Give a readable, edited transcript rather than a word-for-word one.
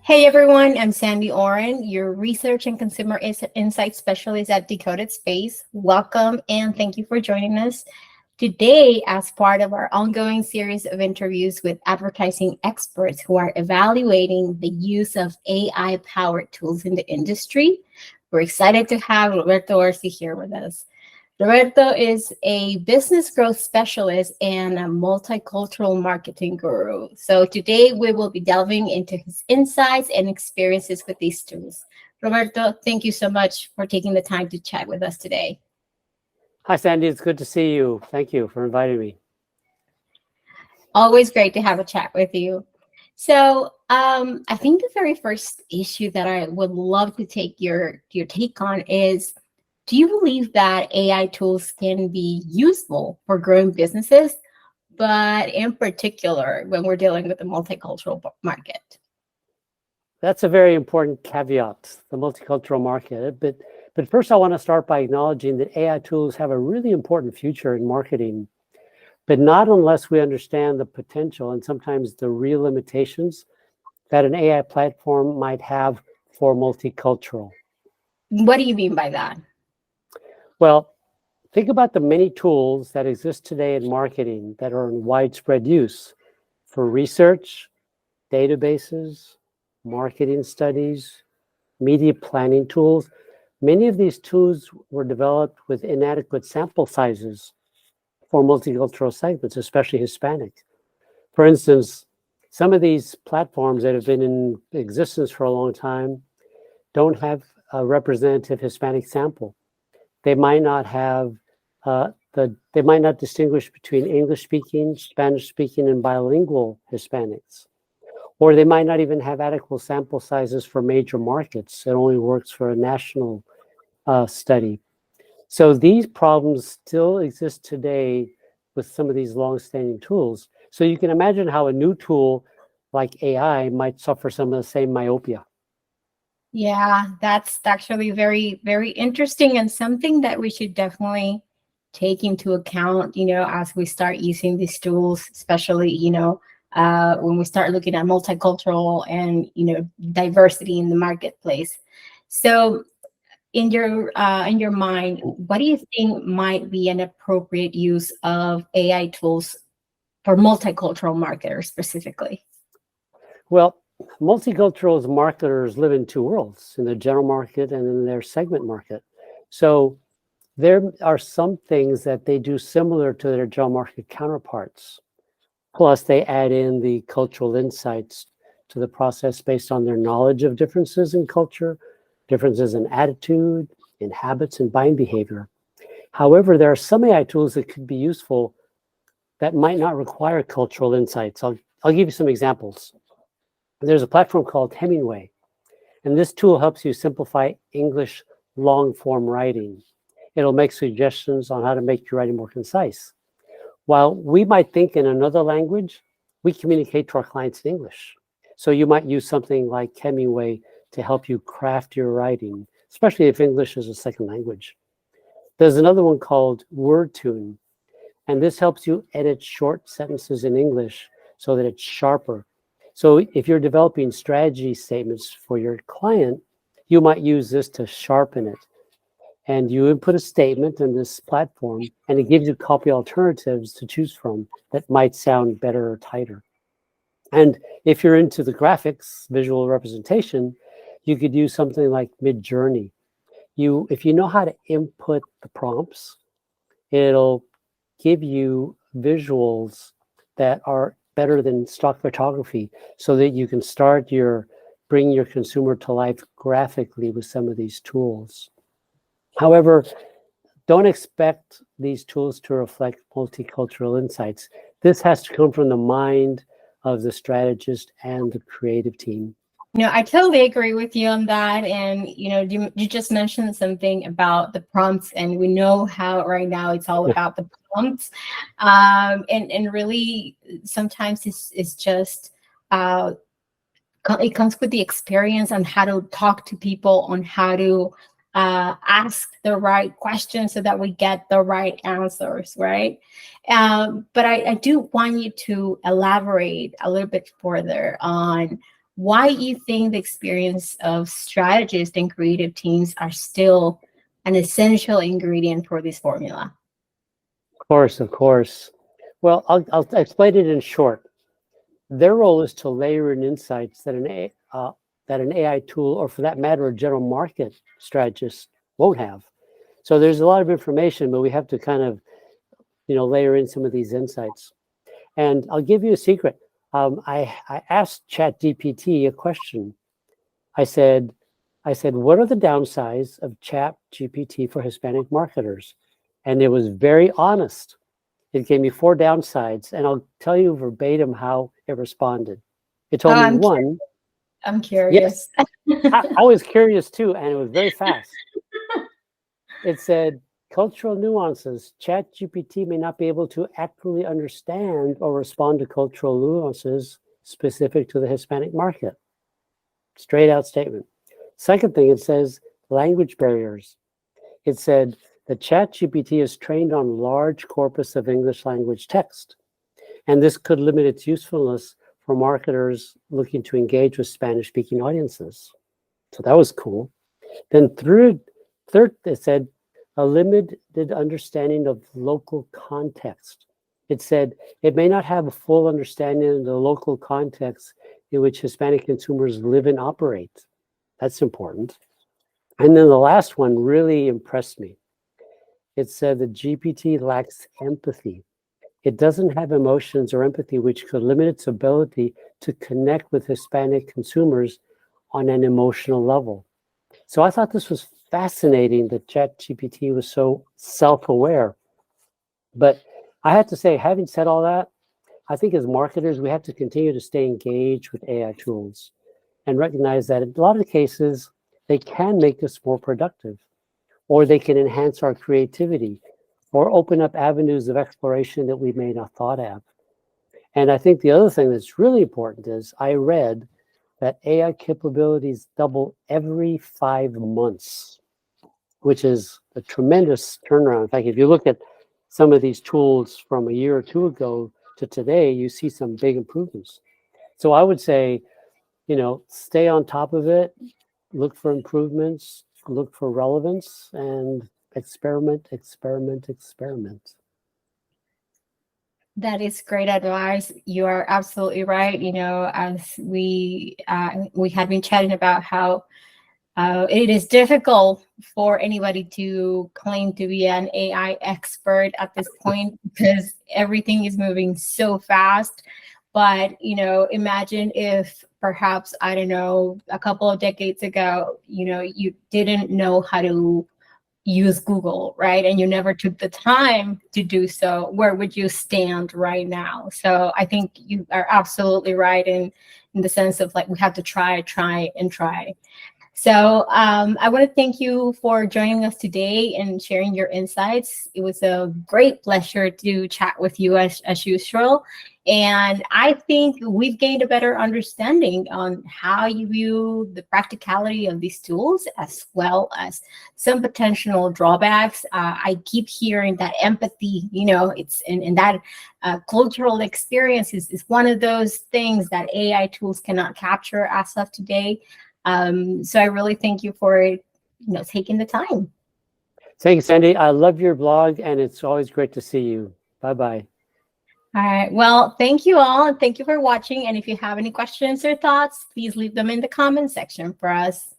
Hey everyone, I'm Sandy Oren, your research and consumer insight specialist at Decoded Space. Welcome and thank you for joining us today as part of our ongoing series of interviews with advertising experts who are evaluating the use of AI-powered tools in the industry. We're excited to have Roberto Orci here with us. Roberto is a business growth specialist and a multicultural marketing guru. So today we will be delving into his insights and experiences with these tools. Roberto, thank you so much for taking the time to chat with us today. Hi, Sandy. It's good to see you. Thank you for inviting me. Always great to have a chat with you. So I think the very first issue that I would love to take your take on is, do you believe that AI tools can be useful for growing businesses, but in particular when we're dealing with the multicultural market? That's a very important caveat, the multicultural market. But first, I want to start by acknowledging that AI tools have a really important future in marketing, but not unless we understand the potential and sometimes the real limitations that an AI platform might have for multicultural. What do you mean by that? Well, think about the many tools that exist today in marketing that are in widespread use for research, databases, marketing studies, media planning tools. Many of these tools were developed with inadequate sample sizes for multicultural segments, especially Hispanic. For instance, some of these platforms that have been in existence for a long time don't have a representative Hispanic sample. They might not have they might not distinguish between English-speaking, Spanish-speaking, and bilingual Hispanics. Or they might not even have adequate sample sizes for major markets. It only works for a national study. So these problems still exist today with some of these long-standing tools. So you can imagine how a new tool like AI might suffer some of the same myopia. Yeah, that's actually very, very interesting and something that we should definitely take into account, as we start using these tools, especially, when we start looking at multicultural and, diversity in the marketplace. So in your mind, what do you think might be an appropriate use of AI tools for multicultural marketers specifically? Well, multicultural marketers live in two worlds, in the general market and in their segment market. So there are some things that they do similar to their general market counterparts. Plus, they add in the cultural insights to the process based on their knowledge of differences in culture, differences in attitude, in habits, and buying behavior. However, there are some AI tools that could be useful that might not require cultural insights. I'll give you some examples. There's a platform called Hemingway, and this tool helps you simplify English long-form writing. It'll make suggestions on how to make your writing more concise. While we might think in another language, we communicate to our clients in English. So you might use something like Hemingway to help you craft your writing, especially if English is a second language. There's another one called WordTune, and this helps you edit short sentences in English so that it's sharper. So if you're developing strategy statements for your client, you might use this to sharpen it. And you input a statement in this platform, and it gives you copy alternatives to choose from that might sound better or tighter. And if you're into the graphics, visual representation, you could use something like Midjourney. If you know how to input the prompts, it'll give you visuals that are better than stock photography, so that you can bring your consumer to life graphically with some of these tools. However, don't expect these tools to reflect multicultural insights. This has to come from the mind of the strategist and the creative team. I totally agree with you on that. And, you just mentioned something about the prompts, and we know how right now it's all about the prompts. And really, sometimes it's just, it comes with the experience on how to talk to people, on how to ask the right questions so that we get the right answers, right? But I do want you to elaborate a little bit further on why you think the experience of strategists and creative teams are still an essential ingredient for this formula. Of course, of course. Well, I'll explain it in short. Their role is to layer in insights that an AI tool, or for that matter, a general market strategist won't have. So there's a lot of information, but we have to kind of, layer in some of these insights. And I'll give you a secret. I asked ChatGPT a question. I said, what are the downsides of ChatGPT for Hispanic marketers? And it was very honest. It gave me 4 downsides, and I'll tell you verbatim how it responded. It told me one. I'm curious. Yes, I was curious too, and it was very fast. It said, cultural nuances. ChatGPT may not be able to accurately understand or respond to cultural nuances specific to the Hispanic market. Straight out statement. Second thing, it says language barriers. It said the ChatGPT is trained on large corpus of English language text, and this could limit its usefulness for marketers looking to engage with Spanish-speaking audiences. So that was cool. Then third, it said a limited understanding of local context. It said it may not have a full understanding of the local context in which Hispanic consumers live and operate. That's important. And then the last one really impressed me. It said the GPT lacks empathy. It doesn't have emotions or empathy, which could limit its ability to connect with Hispanic consumers on an emotional level. So I thought this was fascinating that ChatGPT was so self-aware. But I have to say, having said all that, I think as marketers, we have to continue to stay engaged with AI tools and recognize that in a lot of cases, they can make us more productive, or they can enhance our creativity, or open up avenues of exploration that we may not thought of. And I think the other thing that's really important is I read that AI capabilities double every 5 months, which is a tremendous turnaround. In fact, if you look at some of these tools from a year or 2 ago to today, you see some big improvements. So I would say, stay on top of it, look for improvements, look for relevance, and experiment, experiment, experiment. That is great advice. You are absolutely right. As we had been chatting about how it is difficult for anybody to claim to be an AI expert at this point because everything is moving so fast. But, imagine if perhaps, I don't know, a couple of decades ago, you didn't know how to use Google, right? And you never took the time to do so. Where would you stand right now? So I think you are absolutely right in the sense of we have to try, and try. So I want to thank you for joining us today and sharing your insights. It was a great pleasure to chat with you as usual. And I think we've gained a better understanding on how you view the practicality of these tools, as well as some potential drawbacks. I keep hearing that empathy, it's in that cultural experience is one of those things that AI tools cannot capture as of today. So I really thank you for taking the time. Thanks, Sandy. I love your blog, and it's always great to see you. Bye-bye. All right. Well, thank you all, and thank you for watching. And if you have any questions or thoughts, please leave them in the comment section for us.